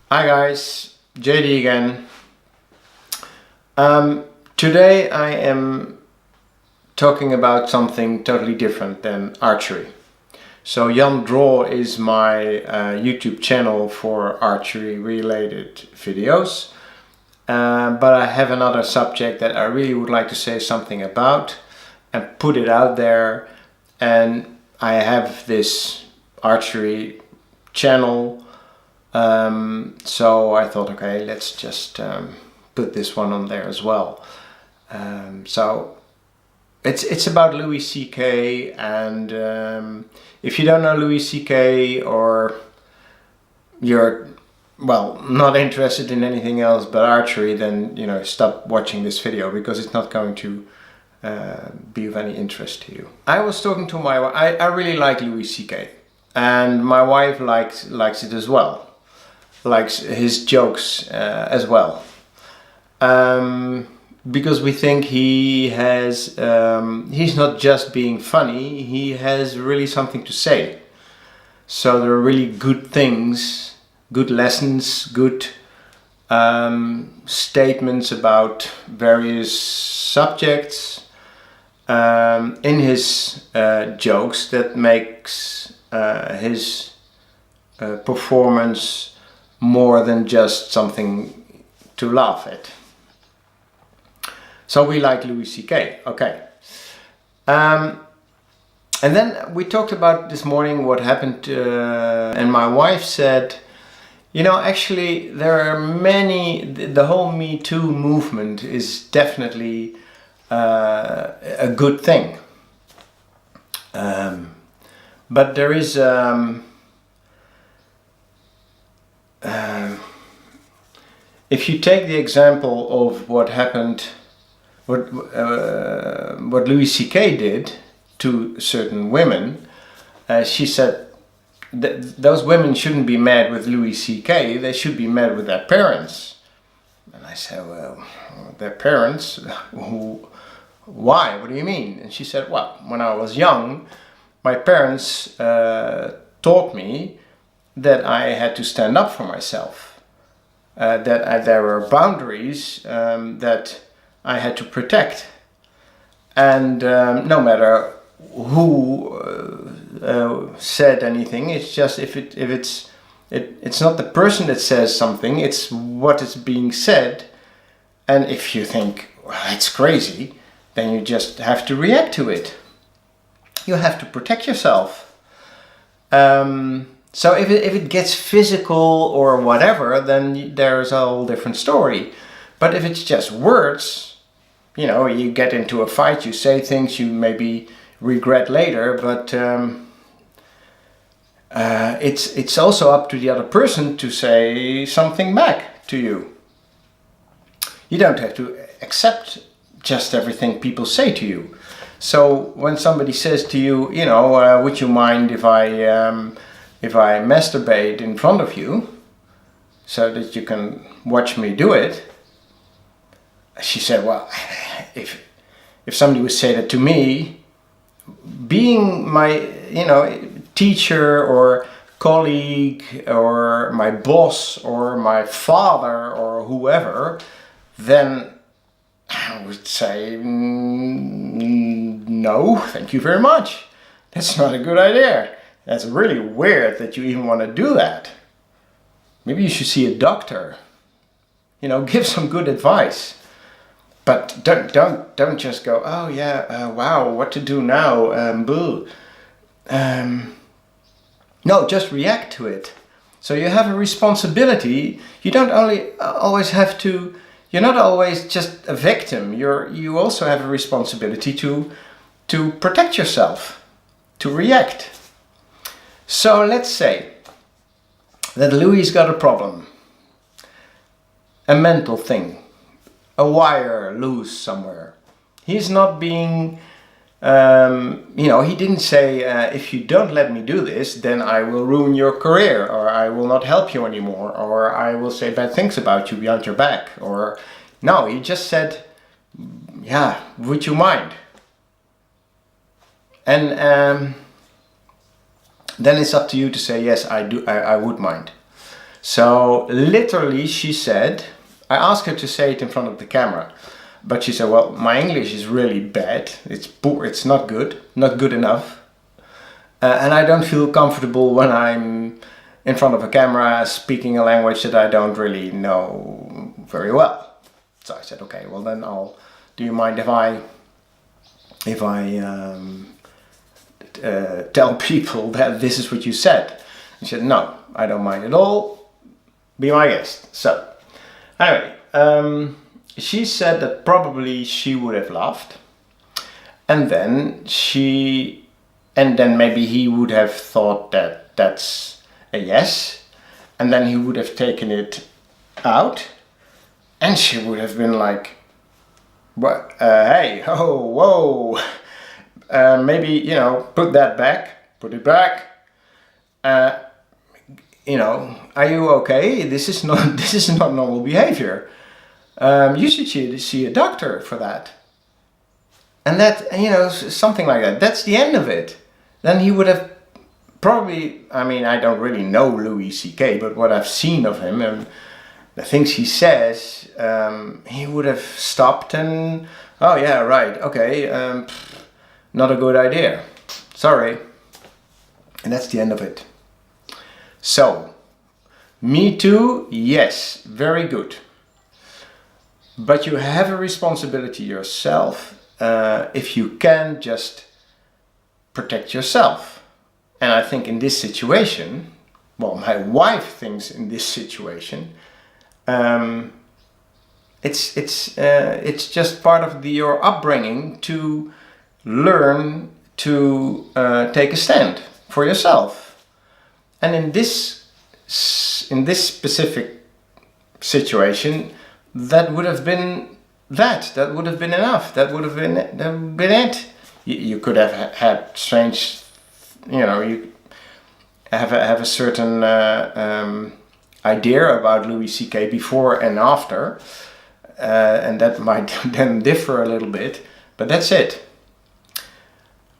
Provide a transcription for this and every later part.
Hi guys, JD again. Today I am talking about something totally different than archery. So Jan Draw is my YouTube channel for archery related videos. But I have another subject that I really would like to say something about and put it out there. And I have this archery channel. So I thought, okay, let's just put this one on there as well. So it's about Louis C.K. and if you don't know Louis C.K. or you're not interested in anything else but archery, then stop watching this video because it's not going to be of any interest to you. I was talking to my wife. I really like Louis C.K. and my wife likes it as well. Likes his jokes as well, because we think he has he's not just being funny, he has really something to say. So there are really good things, good lessons, good statements about various subjects in his jokes that makes his performance more than just something to laugh at. So we like Louis C.K. Okay. And then we talked about this morning what happened, and my wife said, actually there are many, the whole Me Too movement is definitely a good thing. But there is if you take the example of what happened, what Louis C.K. did to certain women, she said that those women shouldn't be mad with Louis C.K., they should be mad with their parents. And I said, well, their parents? Why? What do you mean? And she said, well, when I was young, my parents taught me that I had to stand up for myself. That there were boundaries that I had to protect, and no matter who said anything, it's just it's not the person that says something, it's what is being said. And if you think, well, it's crazy, then you just have to react to it. You have to protect yourself. So if it gets physical or whatever, then there's a whole different story. But if it's just words, you get into a fight, you say things you maybe regret later, but it's also up to the other person to say something back to you. You don't have to accept just everything people say to you. So when somebody says to you, would you mind if I masturbate in front of you so that you can watch me do it? She said, well, if somebody would say that to me, being my, teacher or colleague or my boss or my father or whoever, then I would say, no, thank you very much. That's not a good idea. That's really weird that you even want to do that. Maybe you should see a doctor. Give some good advice. But don't just go, oh yeah, wow, what to do now? Boo. No, just react to it. So you have a responsibility. You don't always have to. You're not always just a victim. You also have a responsibility to protect yourself, to react. So let's say that Louis got a problem, a mental thing, a wire loose somewhere. He's not being, he didn't say, if you don't let me do this, then I will ruin your career, or I will not help you anymore, or I will say bad things about you behind your back, or no, he just said, yeah, would you mind? And then it's up to you to say, yes, I do. I would mind. So literally she said, I asked her to say it in front of the camera, but she said, well, my English is really bad, it's poor, it's not good enough, and I don't feel comfortable when I'm in front of a camera speaking a language that I don't really know very well. So I said, okay, well then do you mind if I tell people that this is what you said? She said, no, I don't mind at all, be my guest. So anyway, she said that probably she would have laughed, and then maybe he would have thought that that's a yes, and then he would have taken it out, and she would have been like, what, hey, oh, whoa, maybe, put it back, are you okay? This is not normal behavior. You should see a doctor for that. And that, something like that. That's the end of it. Then he would have probably, I don't really know Louis C.K., but what I've seen of him and the things he says, he would have stopped and, oh yeah, right, okay, not a good idea. Sorry. And that's the end of it. So, Me Too, yes, very good. But you have a responsibility yourself if you can just protect yourself. And I think in this situation, well, my wife thinks in this situation, it's just part of your upbringing to learn to take a stand for yourself. And in this specific situation, that would have been that would have been enough. That would have been it. You could have had strange, you have a certain idea about Louis C.K. before and after, and that might then differ a little bit, but that's it.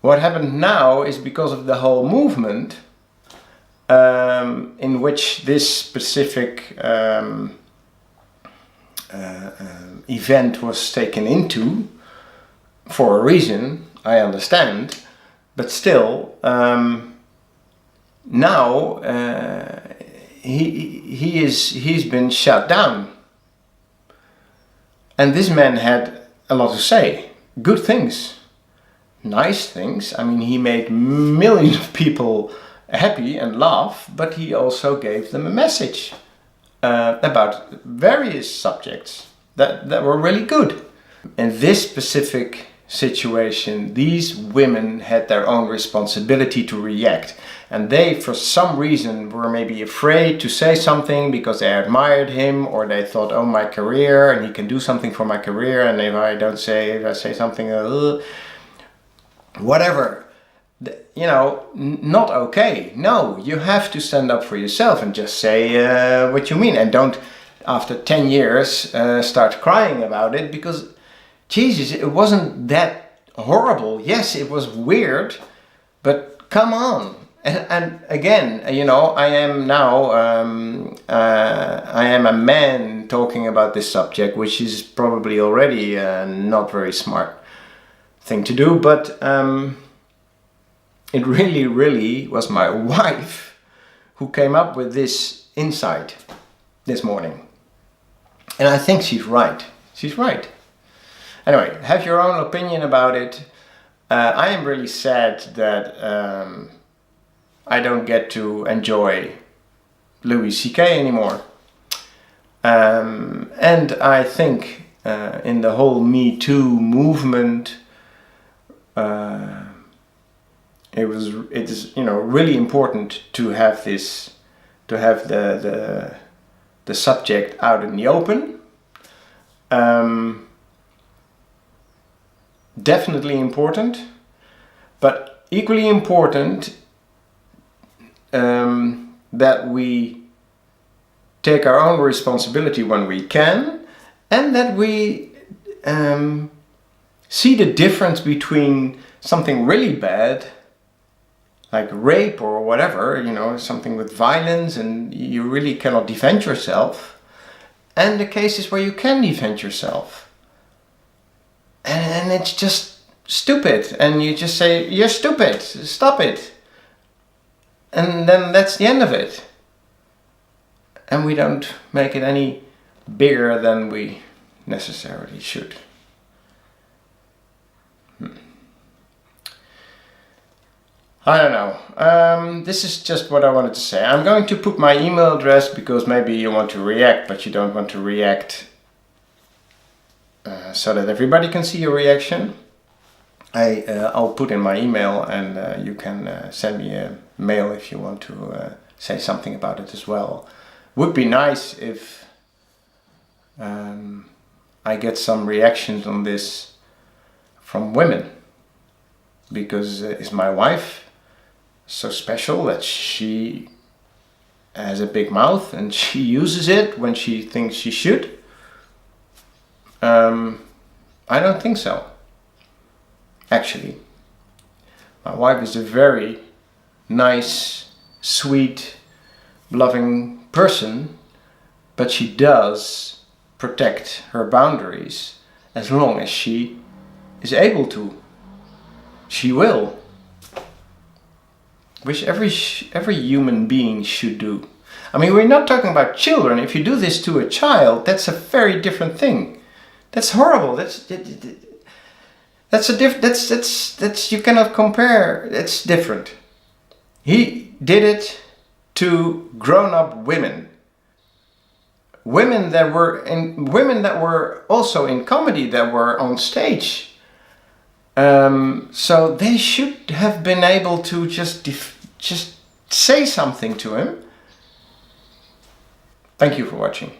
What happened now is because of the whole movement, in which this specific event was taken into, for a reason, I understand, but still, now he's been shut down. And this man had a lot to say, good things, nice things. He made millions of people happy and laugh, but he also gave them a message about various subjects that were really good. In this specific situation, these women had their own responsibility to react, and they, for some reason, were maybe afraid to say something because they admired him, or they thought, oh, my career, and he can do something for my career, and if I say something, whatever, not okay. No, you have to stand up for yourself and just say what you mean, and don't, after 10 years, start crying about it, because Jesus, it wasn't that horrible. Yes, it was weird, but come on. And again, I am now, I am a man talking about this subject, which is probably already not very smart thing to do, but it really, really was my wife who came up with this insight this morning. And I think she's right. She's right. Anyway, have your own opinion about it. I am really sad that I don't get to enjoy Louis C.K. anymore. And I think in the whole Me Too movement, it is really important to have this, to have the subject out in the open. Definitely important, but equally important that we take our own responsibility when we can, and that we see the difference between something really bad like rape or whatever, you know, something with violence and you really cannot defend yourself, and the cases where you can defend yourself. And it's just stupid, and you just say, you're stupid, stop it. And then that's the end of it. And we don't make it any bigger than we necessarily should. I don't know. This is just what I wanted to say. I'm going to put my email address because maybe you want to react, but you don't want to react so that everybody can see your reaction. I'll put in my email, and you can send me a mail if you want to say something about it as well. Would be nice if I get some reactions on this from women, because is my wife so special that she has a big mouth and she uses it when she thinks she should? I don't think so. Actually, my wife is a very nice, sweet, loving person, but she does protect her boundaries as long as she is able to. She will. Which every human being should do. I mean, we're not talking about children. If you do this to a child, that's a very different thing. That's horrible. That's you cannot compare. It's different. He did it to grown-up women. Women that were also in comedy, that were on stage. So they should have been able to just say something to him. Thank you for watching.